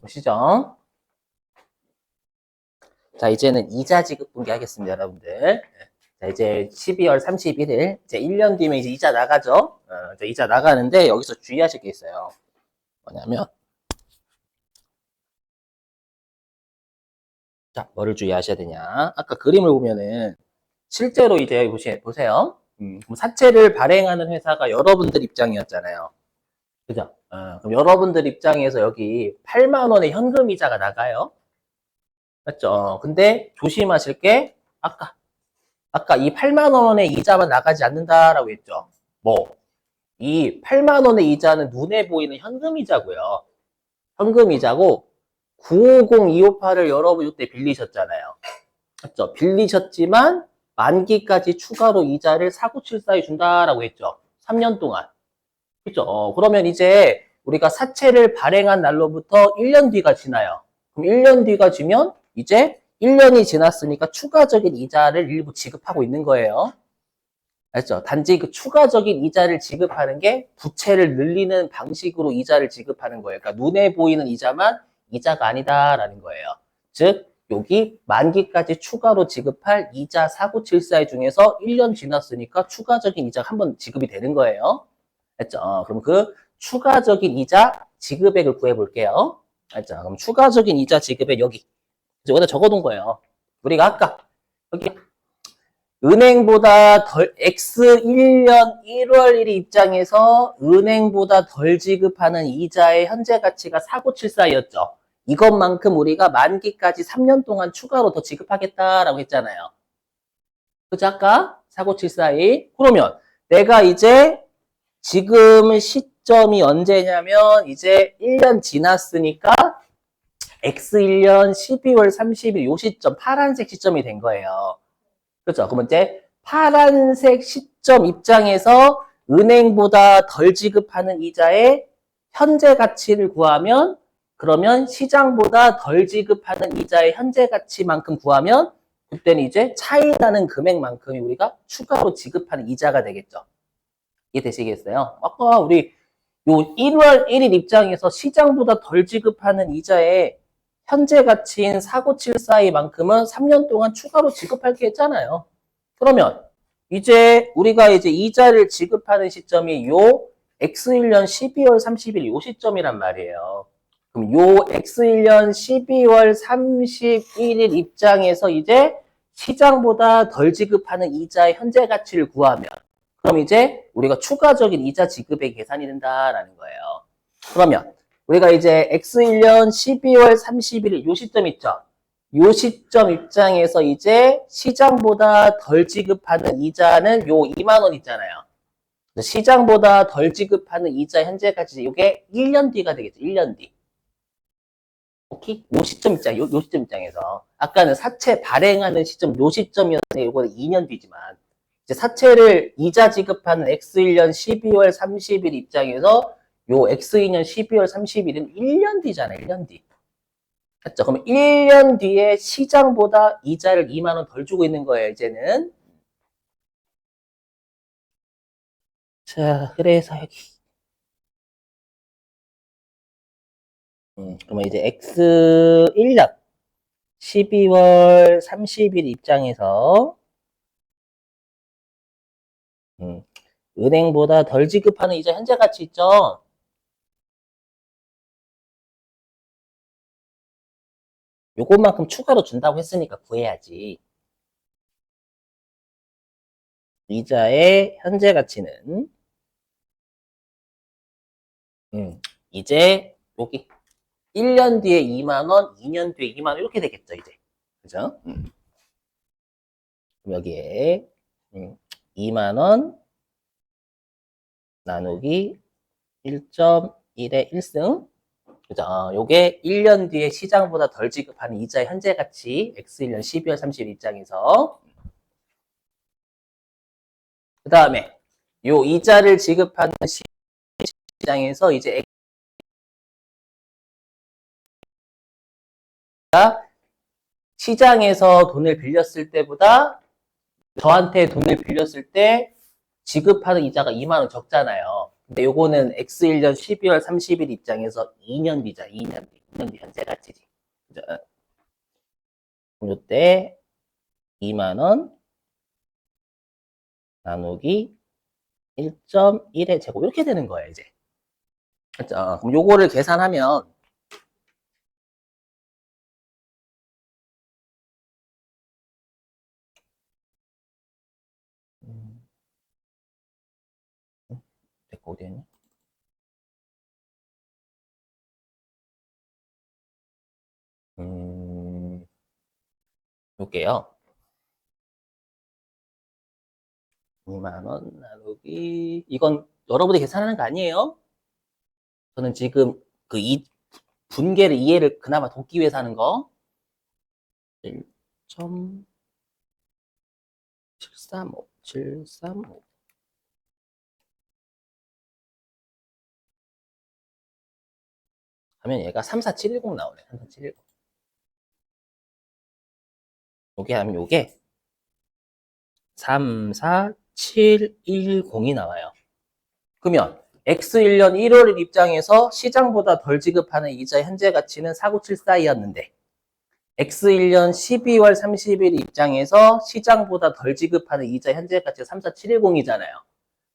보시죠. 자, 이제는 이자 지급 분기하겠습니다, 여러분들. 자, 이제 12월 31일, 이제 1년 뒤면 이제 이자 나가죠? 이제 이자 나가는데 여기서 주의하실 게 있어요. 뭐냐면, 자, 뭐를 주의하셔야 되냐. 아까 그림을 보면은, 실제로 이제 보세요. 그럼 사채를 발행하는 회사가 여러분들 입장이었잖아요. 그죠? 그럼 여러분들 입장에서 여기 8만 원의 현금 이자가 나가요. 맞죠? 근데 조심하실 게, 아까 이 8만 원의 이자만 나가지 않는다라고 했죠. 뭐, 이 8만 원의 이자는 눈에 보이는 현금 이자고요. 현금 이자고 950-258을 여러분 이때 빌리셨잖아요. 맞죠? 빌리셨지만 만기까지 추가로 이자를 4974에 준다라고 했죠. 3년 동안. 그죠? 그러면 이제 우리가 사채를 발행한 날로부터 1년 뒤가 지나요. 그럼 1년 뒤가 지면 이제 1년이 지났으니까 추가적인 이자를 일부 지급하고 있는 거예요. 알죠? 단지 그 추가적인 이자를 지급하는 게 부채를 늘리는 방식으로 이자를 지급하는 거예요. 그러니까 눈에 보이는 이자만 이자가 아니다라는 거예요. 즉, 여기 만기까지 추가로 지급할 이자 4974의 중에서 1년 지났으니까 추가적인 이자가 한 번 지급이 되는 거예요. 알죠? 그럼 그 추가적인 이자 지급액을 구해 볼게요. 알죠? 그럼 추가적인 이자 지급액 여기다 적어둔 거예요. 우리가 아까 여기 은행보다 X1년 1월 1일 입장에서 은행보다 덜 지급하는 이자의 현재 가치가 4974였죠. 이것만큼 우리가 만기까지 3년 동안 추가로 더 지급하겠다라고 했잖아요. 그죠? 아까 4974이. 그러면 내가 이제 지금 시점이 언제냐면 이제 1년 지났으니까 X1년 12월 30일 요 시점, 파란색 시점이 된 거예요. 그렇죠? 그럼 이제 파란색 시점 입장에서 은행보다 덜 지급하는 이자의 현재 가치를 구하면 그러면 시장보다 덜 지급하는 이자의 현재 가치만큼 구하면 그때는 이제 차이 나는 금액만큼이 우리가 추가로 지급하는 이자가 되겠죠. 이해되시겠어요? 아까 우리 요 1월 1일 입장에서 시장보다 덜 지급하는 이자의 현재 가치인 4974만큼은 3년 동안 추가로 지급할게 했잖아요. 그러면 이제 우리가 이제 이자를 지급하는 시점이 요 X1년 12월 30일 요 시점이란 말이에요. 그럼 요 X1년 12월 31일 입장에서 이제 시장보다 덜 지급하는 이자의 현재 가치를 구하면 그럼 이제 우리가 추가적인 이자 지급의 계산이 된다라는 거예요. 그러면 우리가 이제 X1년 12월 31일 요 시점 있죠? 요 시점 입장에서 이제 시장보다 덜 지급하는 이자는 요 2만 원 있잖아요. 시장보다 덜 지급하는 이자 현재 가치 요게 1년 뒤가 되겠죠. 1년 뒤. 오케이? 요 시점 입장, 요 시점 입장에서 아까는 사채 발행하는 시점 요 시점이었는데 요거는 2년 뒤지만 이제 사채를 이자 지급하는 X1년 12월 30일 입장에서 요 X2년 12월 30일은 1년 뒤잖아요. 1년 뒤. 맞죠? 그럼 1년 뒤에 시장보다 이자를 2만 원 덜 주고 있는 거예요. 이제는. 자, 그래서 여기. 그러면 이제 X1년 12월 30일 입장에서 은행보다 덜 지급하는 이자 현재 가치 있죠? 요것만큼 추가로 준다고 했으니까 구해야지. 이자의 현재 가치는 이제 여기 1년 뒤에 2만 원, 2년 뒤에 2만 원 이렇게 되겠죠, 이제. 그죠? 여기에 2만 원 나누기 1.1의 1승. 그죠? 요게 1년 뒤에 시장보다 덜 지급하는 이자의 현재 가치 X1년 12월 30일 입장에서 그 다음에 요 이자를 지급하는 시장에서 이제 시장에서 돈을 빌렸을 때보다 저한테 돈을 빌렸을 때 지급하는 이자가 2만 원 적잖아요. 근데 요거는 X1년 12월 30일 입장에서 2년 뒤자, 2년 뒤. 3년 뒤 현재 가치지. 그죠? 그럼 이때 2만 원 나누기 1.1의 제곱 이렇게 되는 거예요, 이제. 그죠? 그럼 요거를 계산하면 어디 있냐? 요게요. 2만 원 나누기 이건 여러분이 계산하는 거 아니에요? 저는 지금 그 이 분계를 이해를 그나마 돕기 위해서 하는 거 1.735 735 하면 얘가 34710 나오네. 34710 요게 하면 요게 34710이 나와요. 그러면 X1년 1월 1일 입장에서 시장보다 덜 지급하는 이자의 현재 가치는 4974이었는데 X1년 12월 30일 입장에서 시장보다 덜 지급하는 이자 현재 가치가 34710이잖아요.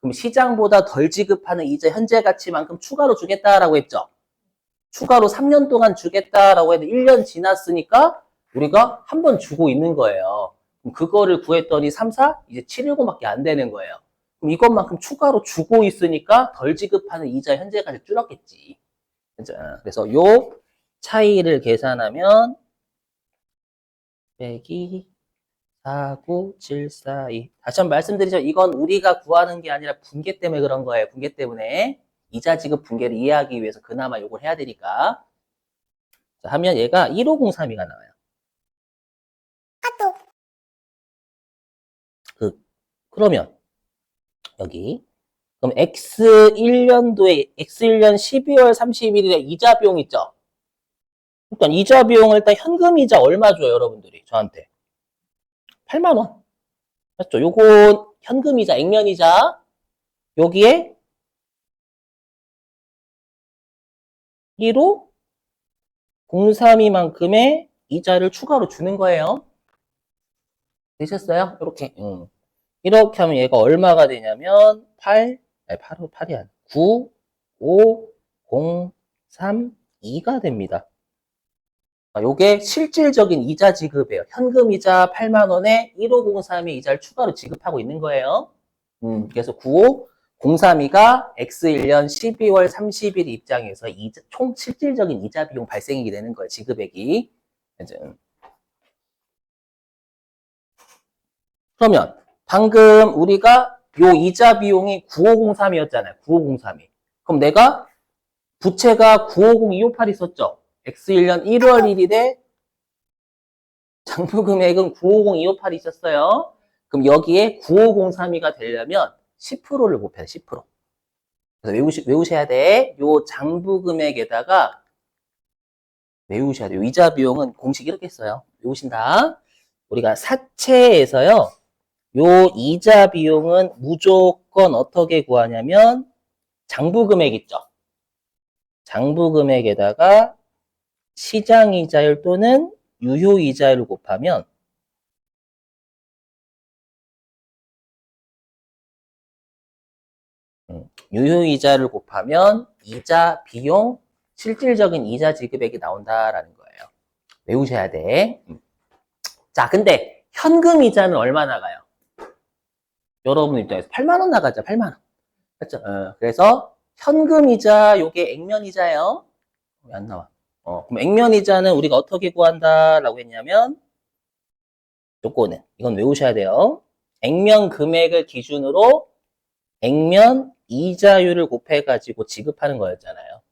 그럼 시장보다 덜 지급하는 이자 현재 가치만큼 추가로 주겠다라고 했죠. 추가로 3년 동안 주겠다라고 해도 1년 지났으니까 우리가 한 번 주고 있는 거예요. 그럼 그거를 구했더니 3, 4, 이제 710밖에 안 되는 거예요. 그럼 이것만큼 추가로 주고 있으니까 덜 지급하는 이자 현재 가치 줄었겠지. 그래서 요 차이를 계산하면 빼기 49742. 다시 한번 말씀드리죠. 이건 우리가 구하는 게 아니라 분계 때문에 그런 거예요. 분계 때문에. 이자 지급 분계를 이해하기 위해서 그나마 요걸 해야 되니까. 자, 하면 얘가 15032가 나와요. 그러면 여기 그럼 X1년도에 X1년 12월 31일에 이자 비용 있죠? 일단 이자 비용을 일단 현금 이자 얼마 줘요, 여러분들이 저한테? 8만 원. 맞죠? 요건 현금 이자, 액면 이자. 여기에 1호 032만큼의 이자를 추가로 주는 거예요. 되셨어요? 이렇게. 이렇게 하면 얘가 얼마가 되냐면 8, 아니 8이 아니야. 9, 5, 0, 3, 2가 됩니다. 요게 실질적인 이자 지급이에요. 현금 이자 8만 원에 1503의 이자를 추가로 지급하고 있는 거예요. 그래서 95032가 X1년 12월 30일 입장에서 총 실질적인 이자 비용 발생이 되는 거예요. 지급액이. 그러면 방금 우리가 요 이자 비용이 9503이었잖아요. 9503이. 그럼 내가 부채가 950258 있었죠. X1년 1월 1일에 장부 금액은 950258이 있었어요. 그럼 여기에 95032가 되려면 10%를 곱해야 돼. 10%. 그래서 외우셔야 돼. 요 장부 금액에다가 외우셔야 돼요. 이자 비용은 공식 이렇게 써요. 외우신다. 우리가 사채에서요. 요 이자 비용은 무조건 어떻게 구하냐면 장부 금액 있죠. 장부 금액에다가 시장 이자율 또는 유효 이자율을 곱하면 유효 이자를 곱하면 이자 비용 실질적인 이자 지급액이 나온다라는 거예요. 외우셔야 돼. 자, 근데 현금 이자는 얼마 나가요? 여러분 입장에서 8만 원 나가죠. 8만 원. 그렇죠? 그래서 현금 이자 요게 액면 이자예요. 왜 안 나와? 그럼 액면 이자는 우리가 어떻게 구한다라고 했냐면 요거는 이건 외우셔야 돼요. 액면 금액을 기준으로 액면 이자율을 곱해가지고 지급하는 거였잖아요.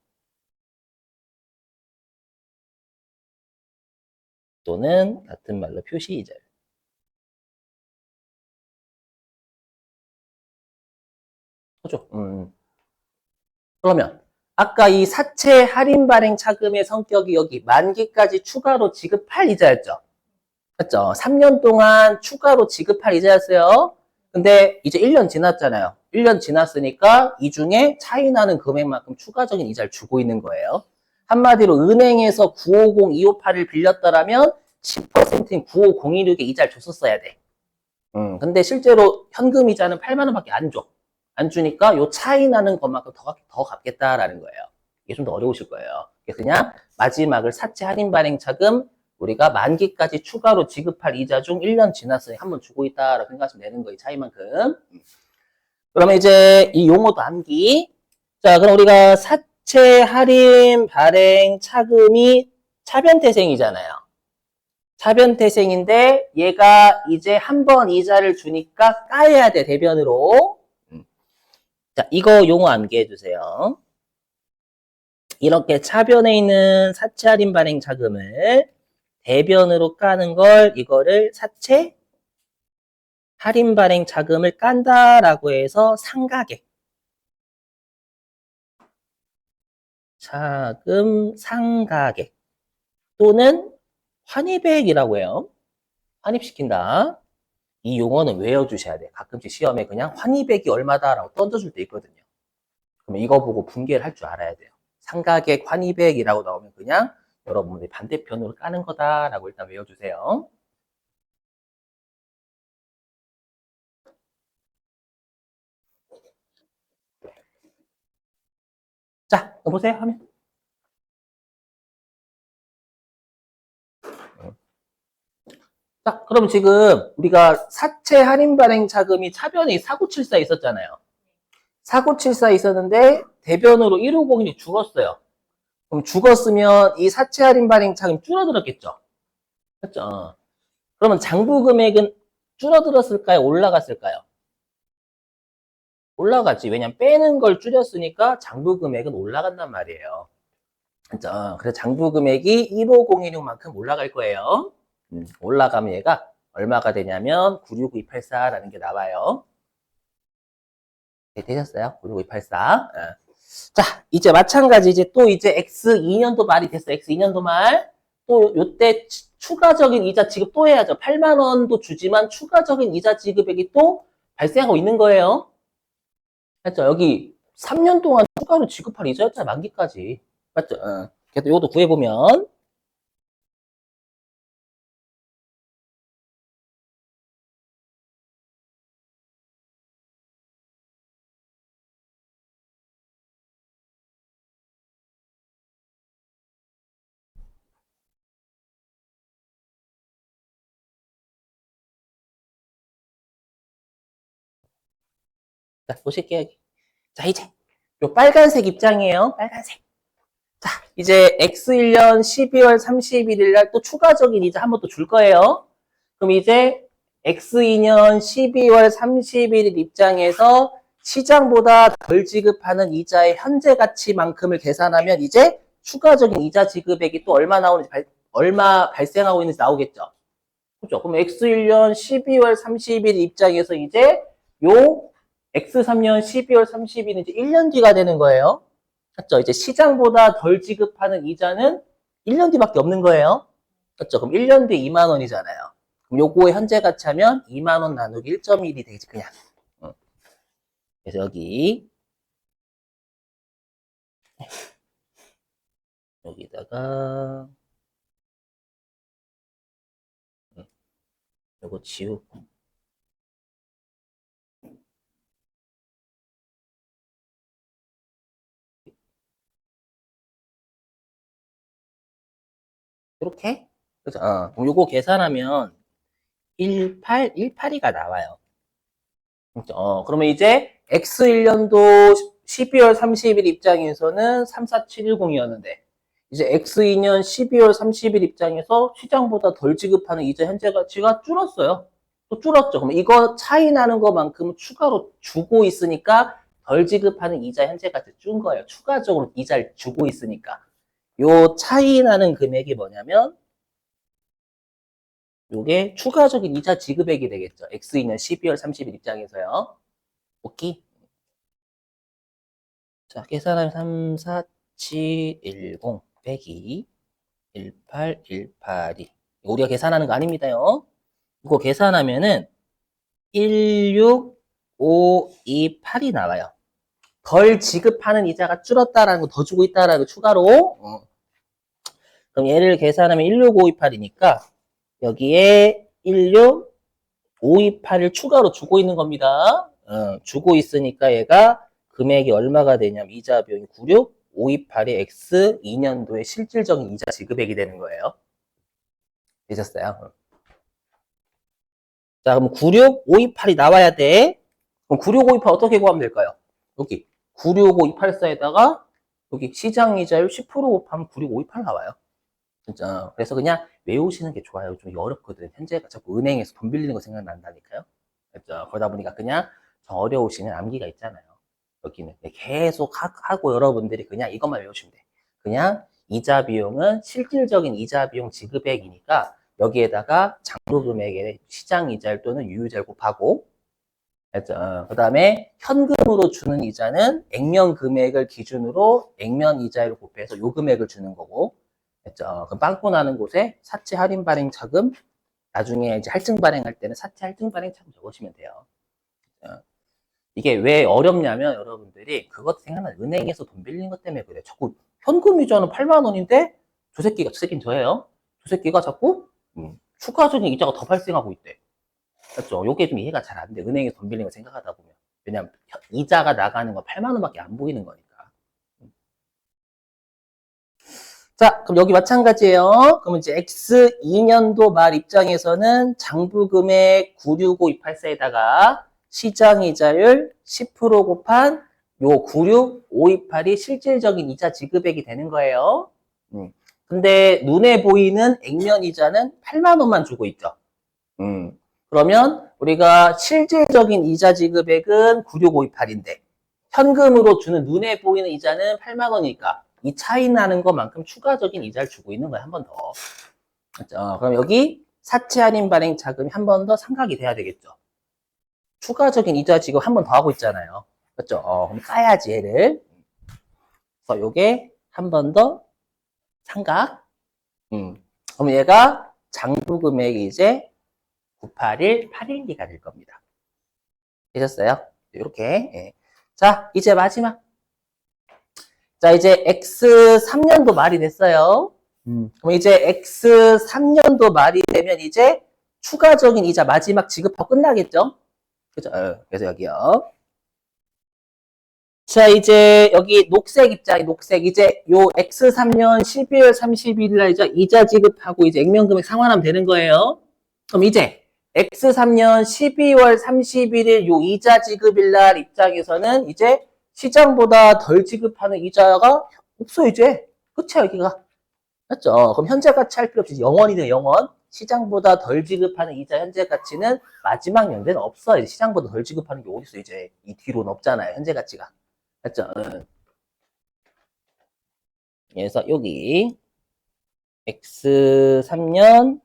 또는 같은 말로 표시 이자율. 그죠? 그러면 아까 이 사채 할인 발행 차금의 성격이 여기 만기까지 추가로 지급할 이자였죠. 맞죠? 3년 동안 추가로 지급할 이자였어요. 근데 이제 1년 지났잖아요. 1년 지났으니까 이 중에 차이 나는 금액만큼 추가적인 이자를 주고 있는 거예요. 한마디로 은행에서 950, 258을 빌렸더라면 10%인 95016에 이자를 줬었어야 돼. 근데 실제로 현금 이자는 8만 원밖에 안 줘. 안 주니까 요 차이 나는 것만큼 더 갚겠다라는 거예요. 이게 좀 더 어려우실 거예요. 그래서 그냥 마지막을 사채 할인 발행 차금 우리가 만기까지 추가로 지급할 이자 중 1년 지났으니 한번 주고 있다라고 생각하시면 되는 거예요. 차이만큼. 그러면 이제 이 용어도 암기. 자, 그럼 우리가 사채 할인 발행 차금이 차변태생이잖아요. 차변태생인데 얘가 이제 한 번 이자를 주니까 까야 돼, 대변으로. 자, 이거 용어 암기해 주세요. 이렇게 차변에 있는 사채 할인 발행 자금을 대변으로 까는 걸 이거를 사채 할인 발행 자금을 깐다라고 해서 상가계 자금 상가계 또는 환입액이라고 해요. 환입시킨다. 이 용어는 외워주셔야 돼. 가끔씩 시험에 그냥 환입액이 얼마다라고 던져줄 때 있거든요. 그럼 이거 보고 분개를 할 줄 알아야 돼요. 상가객 환입액이라고 나오면 그냥 여러분들이 반대편으로 까는 거다라고 일단 외워주세요. 자, 보세요. 하면. 자, 그럼 지금 우리가 사채 할인 발행 자금이 차변이 4974 있었잖아요. 4974 있었는데 대변으로 1501이 죽었어요. 그럼 죽었으면 이 사채 할인 발행 자금이 줄어들었겠죠. 그렇죠? 그러면 장부 금액은 줄어들었을까요? 올라갔을까요? 올라갔지. 왜냐면 빼는 걸 줄였으니까 장부 금액은 올라간단 말이에요. 그렇죠? 그래서 장부 금액이 15016만큼 올라갈 거예요. 올라가면 얘가 얼마가 되냐면 969284라는 게 나와요. 네, 되셨어요? 969284. 자, 이제 마찬가지 이제 또 이제 X 2년도 말이 됐어. X 2년도 말. 또 요때 추가적인 이자 지급 또 해야죠. 8만 원도 주지만 추가적인 이자 지급액이 또 발생하고 있는 거예요. 맞죠? 여기 3년 동안 추가로 지급할 이자였잖아. 만기까지. 맞죠? 그래서 요것도 구해보면 자, 보실게요. 자, 이제 요 빨간색 입장이에요. 빨간색. 자, 이제 X1년 12월 31일 날 또 추가적인 이자 한 번 또 줄 거예요. 그럼 이제 X2년 12월 31일 입장에서 시장보다 덜 지급하는 이자의 현재 가치만큼을 계산하면 이제 추가적인 이자 지급액이 또 얼마 나오는지 얼마 발생하고 있는지 나오겠죠. 그렇죠? 그럼 X1년 12월 30일 입장에서 이제 요 X3년 12월 30일은 이제 1년 뒤가 되는 거예요. 그렇죠? 이제 시장보다 덜 지급하는 이자는 1년 뒤밖에 없는 거예요. 그렇죠? 그럼 1년 뒤에 2만 원이잖아요. 그럼 요거의 현재 가치 하면 2만 원 나누기 1.1이 되겠지, 그냥. 그래서 여기다가 요거 지우고 이렇게 그죠? 그럼 요거 계산하면 1818이 나와요. 그죠? 그러면 이제 X1년도 12월 30일 입장에서는 34710이었는데 이제 X2년 12월 30일 입장에서 시장보다 덜 지급하는 이자 현재 가치가 줄었어요. 또 줄었죠. 그럼 이거 차이 나는 것만큼 추가로 주고 있으니까 덜 지급하는 이자 현재 가치 준 거예요. 추가적으로 이자를 주고 있으니까. 요 차이 나는 금액이 뭐냐면 요게 추가적인 이자 지급액이 되겠죠. X이는 12월 30일 입장에서요. 오케이. 자, 계산하면 34710 빼기 18182. 우리가 계산하는 거 아닙니다요. 이거 계산하면은 16528이 나와요. 덜 지급하는 이자가 줄었다라는 거 더 주고 있다라는 거 추가로. 그럼 얘를 계산하면 16528이니까 여기에 16528을 추가로 주고 있는 겁니다. 주고 있으니까 얘가 금액이 얼마가 되냐면 이자 비용이 96528이 X 2년도의 실질적인 이자 지급액이 되는 거예요. 되셨어요? 자, 그럼 96528이 나와야 돼. 그럼 96528 어떻게 구하면 될까요? 여기 965284에다가 여기 시장이자율 10% 곱하면 96528 나와요. 진짜. 그래서 그냥 외우시는 게 좋아요. 좀 어렵거든. 현재가 자꾸 은행에서 돈 빌리는 거 생각난다니까요. 그렇죠? 그러다 보니까 그냥 좀 어려우시는 암기가 있잖아요. 여기는 계속 하고 여러분들이 그냥 이것만 외우시면 돼. 그냥 이자 비용은 실질적인 이자 비용 지급액이니까 여기에다가 장부 금액의 시장 이자율 또는 유효자를 곱하고, 그 다음에 현금으로 주는 이자는 액면 금액을 기준으로 액면 이자율을 곱해서 요 금액을 주는 거고, 그럼 빵꾸 나는 곳에 사채 할인 발행 차금, 나중에 이제 할증 발행할 때는 사채 할증 발행 차금 적으시면 돼요. 이게 왜 어렵냐면 여러분들이 그것 생각나요. 은행에서 돈 빌리는 것 때문에 그래요. 자꾸 현금 이자는 8만 원인데 저 새끼는 저예요. 저 새끼가 자꾸 추가적인 이자가 더 발생하고 있대. 그렇죠? 요게 좀 이해가 잘 안 돼. 은행에서 돈 빌리는 거 생각하다 보면. 왜냐면 이자가 나가는 건 8만 원밖에 안 보이는 거니까. 자, 그럼 여기 마찬가지예요. 그럼 이제 X 2년도 말 입장에서는 장부 금액 965284에다가 시장 이자율 10% 곱한 요 96528이 실질적인 이자 지급액이 되는 거예요. 근데 눈에 보이는 액면 이자는 8만 원만 주고 있죠. 그러면 우리가 실질적인 이자 지급액은 96528인데 현금으로 주는 눈에 보이는 이자는 8만 원이니까 이 차이 나는 것만큼 추가적인 이자를 주고 있는 거예요. 한 번 더. 그렇죠? 그럼 여기 사채 할인 발행 자금이 한 번 더 삼각이 돼야 되겠죠. 추가적인 이자 지급 한 번 더 하고 있잖아요. 그렇죠? 그럼 까야지 얘를. 그래서 요게 한 번 더 삼각. 그럼 얘가 장부 금액이 이제 981812가 될 겁니다. 되셨어요? 이렇게. 예. 자, 이제 마지막. 자, 이제 X 3년도 말이 됐어요. 그럼 이제 X 3년도 말이 되면 이제 추가적인 이자 마지막 지급하고 끝나겠죠? 그죠? 그래서 여기요. 자, 이제 여기 녹색 입장이 녹색. 이제 요 X 3년 12월 31일 날 이자 지급하고 이제 액면 금액 상환하면 되는 거예요. 그럼 이제 X 3년 12월 31일 요 이자 지급일 날 입장에서는 이제 시장보다 덜 지급하는 이자가 없어 이제. 끝이야 여기가. 맞죠? 그럼 현재 가치 할 필요 없이 영원이네 영원. 시장보다 덜 지급하는 이자 현재 가치는 마지막 연대는 없어. 이제 시장보다 덜 지급하는 게 어딨어 이제. 이 뒤로는 없잖아요 현재 가치가. 맞죠? 그래서 여기 X 3년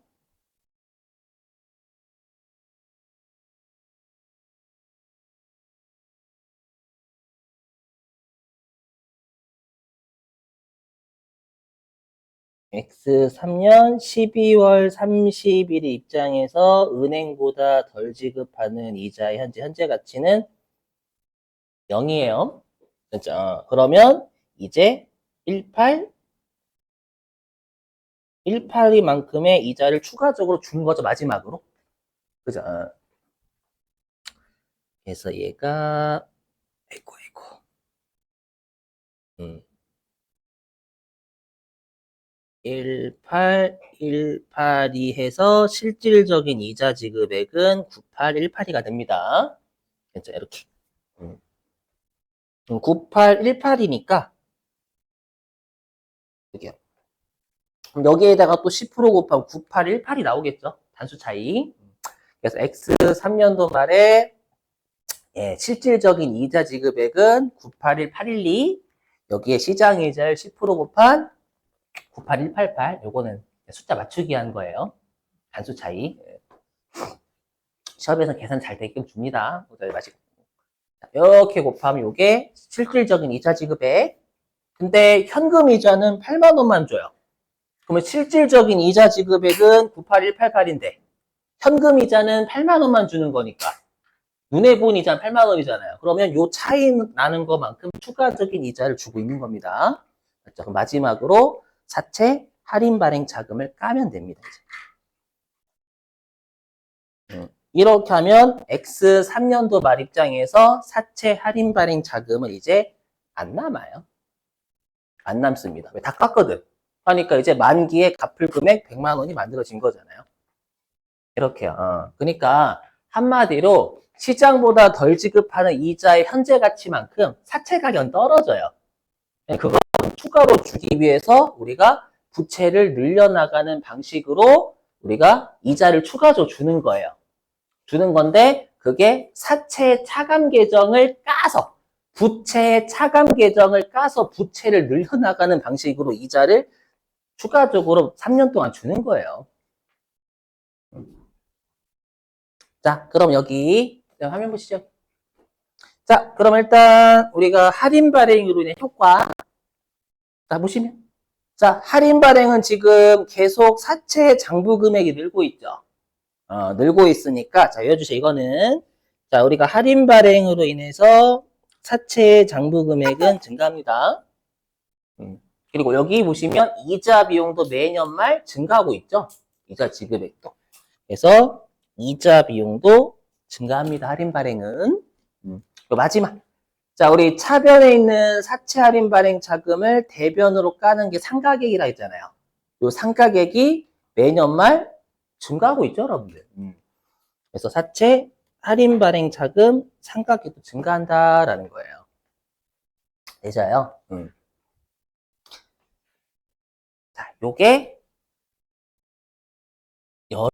X 3년 12월 30일 입장에서 은행보다 덜 지급하는 이자의 현재 가치는 0이에요. 그렇죠? 그러면 이제 18이만큼의 이자를 추가적으로 준 거죠, 마지막으로. 그죠? 그래서 얘가, 아이고. 18182 해서 실질적인 이자 지급액은 9818이가 됩니다. 그렇죠? 이렇게. 9818이니까, 여기요. 그럼 여기에다가 또 10% 곱하면 9818이 나오겠죠? 단수 차이. 그래서 X 3년도 말에 실질적인 이자 지급액은 981812. 여기에 시장 이자율 10% 곱한 98188. 요거는 숫자 맞추기 한 거예요. 단수 차이. 시험에서 계산 잘 되게끔 줍니다. 이렇게 곱하면 요게 실질적인 이자 지급액. 근데 현금 이자는 8만 원만 줘요. 그러면 실질적인 이자 지급액은 98188인데 현금 이자는 8만 원만 주는 거니까 눈에 보이는 이자는 8만 원이잖아요. 그러면 요 차이 나는 것만큼 추가적인 이자를 주고 있는 겁니다. 그럼 마지막으로 사채 할인 발행 자금을 까면 됩니다. 이제. 이렇게 하면 X 3년도 말 입장에서 사채 할인 발행 자금은 이제 안 남아요. 안 남습니다. 왜? 다 깠거든. 그러니까 이제 만기에 갚을 금액 100만 원이 만들어진 거잖아요. 이렇게요. 그러니까 한마디로 시장보다 덜 지급하는 이자의 현재 가치만큼 사채 가격은 떨어져요. 그거 추가로 주기 위해서 우리가 부채를 늘려나가는 방식으로 우리가 이자를 추가적으로 주는 거예요. 주는 건데 그게 사채 차감 계정을 까서 부채의 차감 계정을 까서 부채를 늘려나가는 방식으로 이자를 추가적으로 3년 동안 주는 거예요. 자, 그럼 여기 화면 보시죠. 자, 그럼 일단 우리가 할인 발행으로 인해 효과. 자, 보시면. 자, 할인 발행은 지금 계속 사채 장부 금액이 늘고 있죠. 늘고 있으니까, 자, 외워주세요. 이거는. 자, 우리가 할인 발행으로 인해서 사채 장부 금액은 증가합니다. 그리고 여기 보시면 이자 비용도 매년 말 증가하고 있죠. 이자 지급액도. 그래서 이자 비용도 증가합니다. 할인 발행은. 그리고 마지막. 자, 우리 차변에 있는 사채 할인 발행 자금을 대변으로 까는 게 상가액이라 했잖아요. 이 상가액이 매년 말 증가하고 있죠, 여러분들. 그래서 사채 할인 발행 자금 상가액도 증가한다라는 거예요. 되죠요? 자, 요게